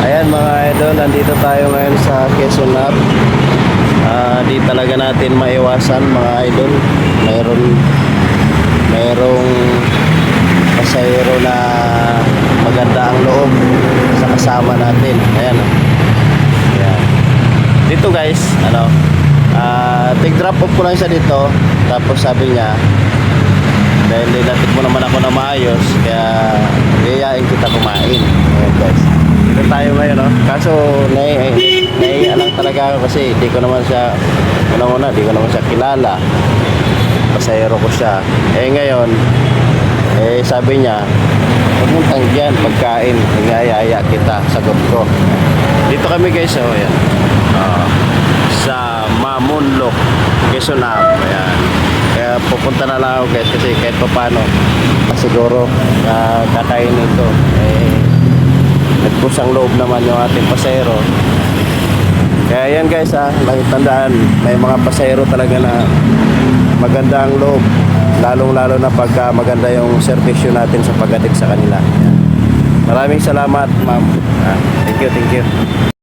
Ayan mga idol, nandito tayo ngayon sa Quezon Ave. Di talaga natin maiwasan mga idol. Mayroong pasahero na maganda ang loob sa kasama natin. Ayan. Ayan. Dito guys, take drop off ko lang siya dito. Tapos sabi niya, dahil nilatid mo naman ako na maayos, kaya yayain kita kumain. Ayan guys, dito tayo ngayon, no? Kaso naiiya lang talaga ako kasi di ko naman siya kilala. Pasahero ko siya. Ngayon sabi niya, huwag mong tanggihan pagkain, nagayaya kita, sagot ko. Dito kami guys, ayan, sa Mamunlok, Quezon Ave. Ayan. Kaya pupunta na lang ako guys kasi kahit pa paano siguro kakain ito. Nagpusang loob naman yung ating pasahero. Kaya yan guys, tandaan, may mga pasahero talaga na maganda ang loob, lalong-lalo na pagka maganda yung servisyo natin sa pagdating sa kanila. Maraming salamat ma'am. Thank you.